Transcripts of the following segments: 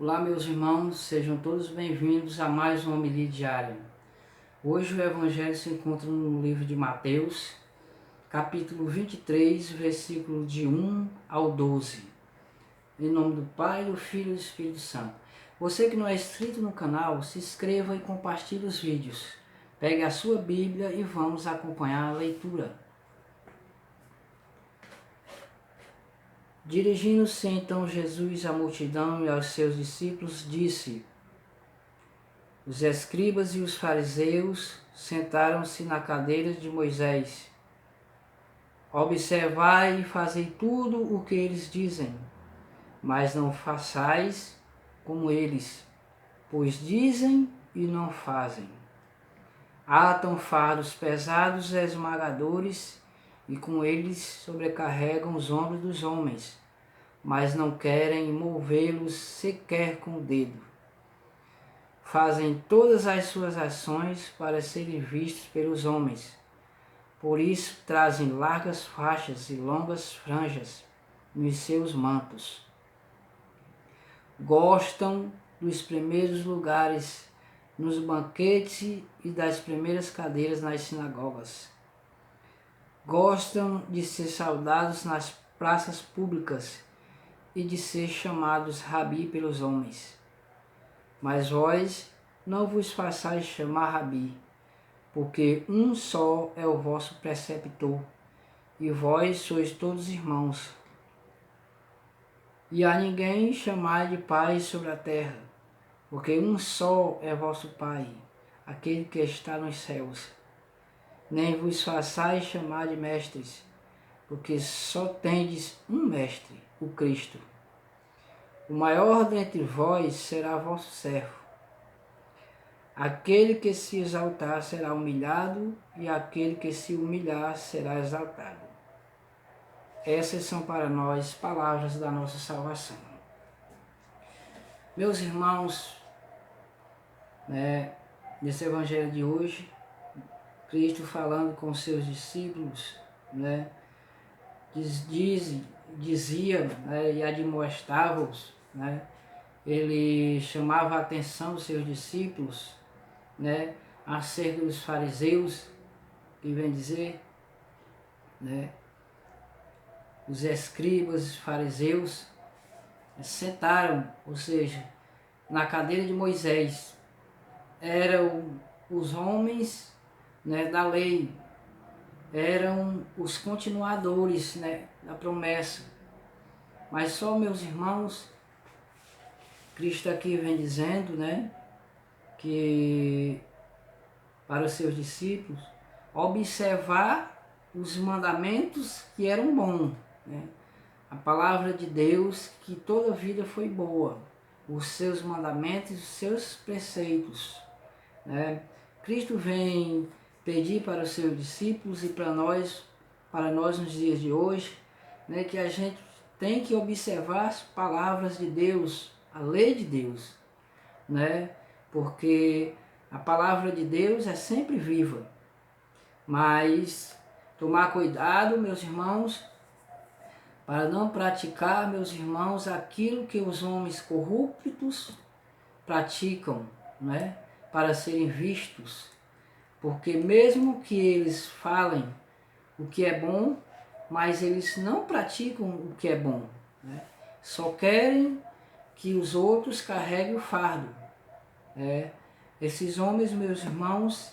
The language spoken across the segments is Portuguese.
Olá, meus irmãos, sejam todos bem-vindos a mais uma homilia diária. Hoje o Evangelho se encontra no livro de Mateus, capítulo 23, versículo de 1 ao 12. Em nome do Pai, do Filho e do Espírito Santo. Você que não é inscrito no canal, se inscreva e compartilhe os vídeos. Pegue a sua Bíblia e vamos acompanhar a leitura. Dirigindo-se então Jesus à multidão e aos seus discípulos, disse: Os escribas e os fariseus sentaram-se na cadeira de Moisés. Observai e fazei tudo o que eles dizem, mas não façais como eles, pois dizem e não fazem. Atam fardos pesados e esmagadores, e com eles sobrecarregam os ombros dos homens, mas não querem movê-los sequer com o dedo. Fazem todas as suas ações para serem vistos pelos homens. Por isso trazem largas faixas e longas franjas nos seus mantos. Gostam dos primeiros lugares nos banquetes e das primeiras cadeiras nas sinagogas. Gostam de ser saudados nas praças públicas e de ser chamados rabi pelos homens. Mas vós não vos façais chamar rabi, porque um só é o vosso preceptor, e vós sois todos irmãos. E a ninguém chamai de pai sobre a terra, porque um só é vosso Pai, aquele que está nos céus. Nem vos façais chamar de mestres, porque só tendes um mestre, o Cristo. O maior dentre vós será vosso servo. Aquele que se exaltar será humilhado, e aquele que se humilhar será exaltado. Essas são para nós palavras da nossa salvação. Meus irmãos, nesse evangelho de hoje, Cristo falando com seus discípulos, dizia e admoestava-os, ele chamava a atenção dos seus discípulos, acerca dos fariseus, que vem dizer, os escribas e fariseus sentaram, ou seja, na cadeira de Moisés. Eram os homens da lei, eram os continuadores da promessa. Mas só, meus irmãos, Cristo aqui vem dizendo que para os seus discípulos observar os mandamentos que eram bons, a palavra de Deus, que toda a vida foi boa, os seus mandamentos, os seus preceitos. Cristo vem pedir para os seus discípulos e para nós nos dias de hoje, que a gente tem que observar as palavras de Deus, a lei de Deus, porque a palavra de Deus é sempre viva. Mas tomar cuidado, meus irmãos, para não praticar, meus irmãos, aquilo que os homens corruptos praticam, para serem vistos. Porque mesmo que eles falem o que é bom, mas eles não praticam o que é bom. Só querem que os outros carreguem o fardo. Esses homens, meus irmãos,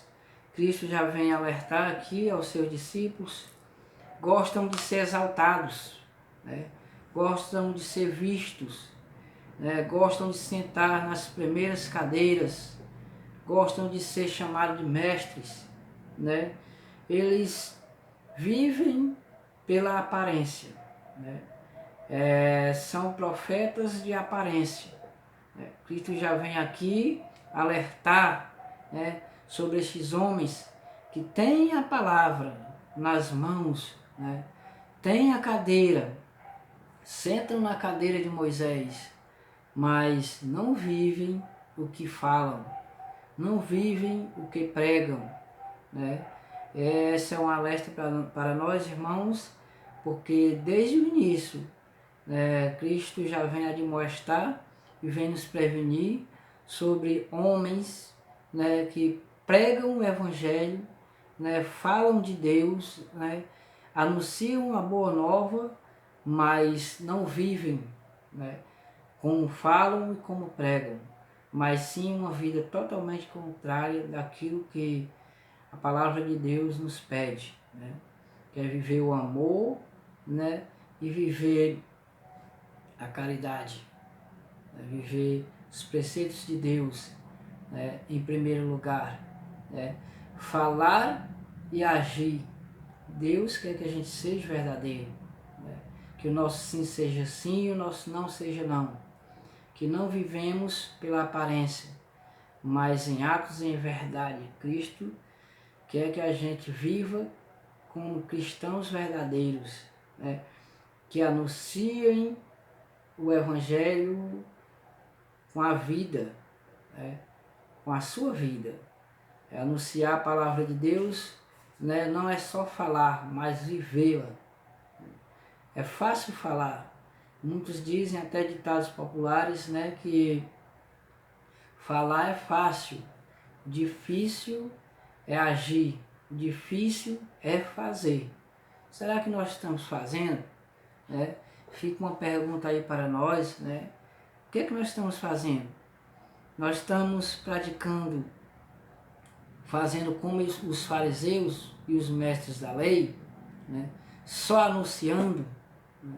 Cristo já vem alertar aqui aos seus discípulos, gostam de ser exaltados, gostam de ser vistos, gostam de sentar nas primeiras cadeiras, gostam de ser chamados de mestres. Eles vivem pela aparência, são profetas de aparência. Cristo já vem aqui alertar sobre estes homens que têm a palavra nas mãos, têm a cadeira, sentam na cadeira de Moisés, mas não vivem o que falam, não vivem o que pregam. Esse é um alerta para nós, irmãos, porque desde o início Cristo já vem admoestar e vem nos prevenir sobre homens, né, que pregam o Evangelho, né, falam de Deus, né, anunciam a boa nova, mas não vivem, né, como falam e como pregam, mas sim uma vida totalmente contrária daquilo que a palavra de Deus nos pede, né, que é viver o amor, né, e viver a caridade, né, viver os preceitos de Deus, né, em primeiro lugar, né, falar e agir. Deus quer que a gente seja verdadeiro, né, que o nosso sim seja sim e o nosso não seja não, que não vivemos pela aparência, mas em atos e em verdade. Cristo quer que a gente viva como cristãos verdadeiros, né, que anunciem o Evangelho com a vida, né, com a sua vida. Anunciar a palavra de Deus, né, não é só falar, mas vivê-la. É fácil falar. Muitos dizem, até ditados populares, né, que falar é fácil, difícil é agir, difícil é fazer. Será que nós estamos fazendo? Né? Fica uma pergunta aí para nós, né? O que é que nós estamos fazendo? Nós estamos praticando, fazendo como os fariseus e os mestres da lei, né? Só anunciando, né?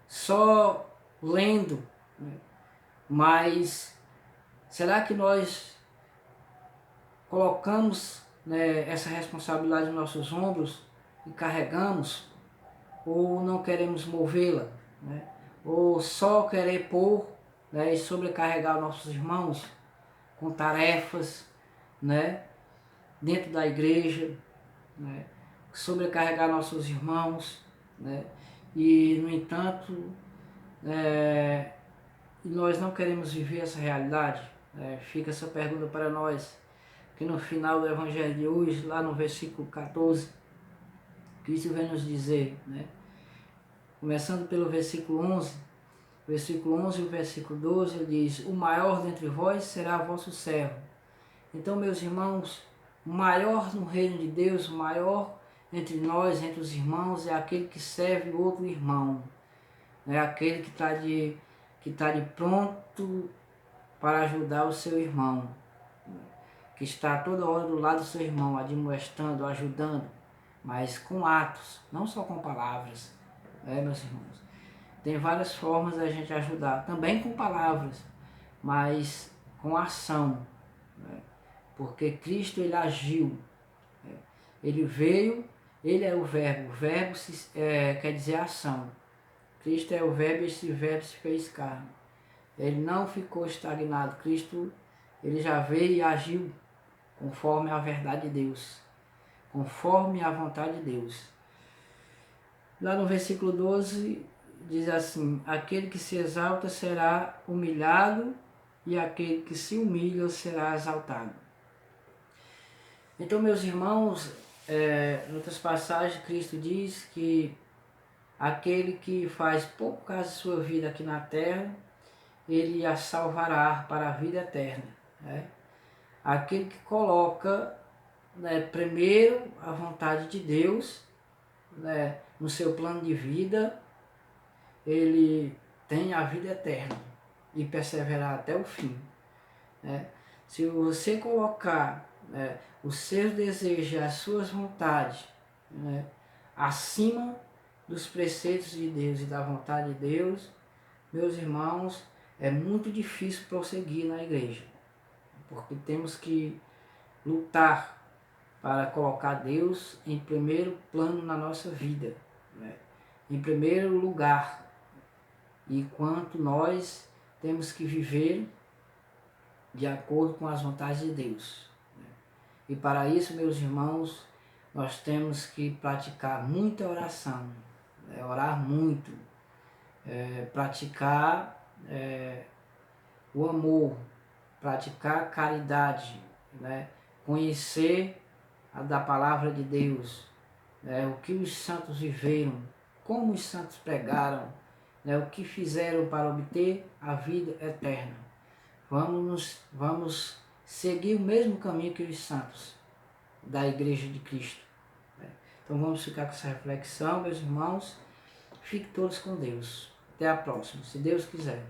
Só lendo, né? Mas será que nós colocamos, né, essa responsabilidade nos nossos ombros e carregamos, ou não queremos movê-la, né? Ou só querer pôr, né, e sobrecarregar nossos irmãos com tarefas, né, dentro da igreja, né, sobrecarregar nossos irmãos, né, e no entanto nós não queremos viver essa realidade. Fica essa pergunta para nós, que no final do Evangelho de hoje, lá no versículo 14, Cristo vem nos dizer, né, começando pelo versículo 11 e o versículo 12, ele diz: o maior dentre vós será vosso servo. Então, meus irmãos, o maior no reino de Deus, o maior entre nós, entre os irmãos, é aquele que serve o outro irmão. É aquele que está de pronto para ajudar o seu irmão, que está toda hora do lado do seu irmão, admoestando, ajudando, mas com atos, não só com palavras, meus irmãos. Tem várias formas da gente ajudar, também com palavras, mas com ação, né? Porque Cristo, ele agiu, né? Ele veio, ele é o verbo quer dizer ação. Cristo é o verbo e esse verbo se fez carne. Ele não ficou estagnado. Cristo, ele já veio e agiu conforme a verdade de Deus, conforme a vontade de Deus. Lá no versículo 12 diz assim: aquele que se exalta será humilhado e aquele que se humilha será exaltado. Então, meus irmãos, em outras passagens Cristo diz que aquele que faz pouco caso de sua vida aqui na terra, ele a salvará para a vida eterna, né? Aquele que coloca, né, primeiro a vontade de Deus, né, no seu plano de vida, ele tem a vida eterna e perseverar até o fim, né? Se você colocar, né, os seus desejos, as suas vontades, né, acima dos preceitos de Deus e da vontade de Deus, meus irmãos, é muito difícil prosseguir na igreja, porque temos que lutar para colocar Deus em primeiro plano na nossa vida, né? Em primeiro lugar, enquanto nós temos que viver de acordo com as vontades de Deus, né? E para isso, meus irmãos, nós temos que praticar muita oração, né? Orar muito, praticar o amor, praticar a caridade, né? Conhecer da palavra de Deus, o que os santos viveram, como os santos pregaram, né, o que fizeram para obter a vida eterna. Vamos seguir o mesmo caminho que os santos da Igreja de Cristo. Né? Então vamos ficar com essa reflexão, meus irmãos. Fiquem todos com Deus. Até a próxima, se Deus quiser.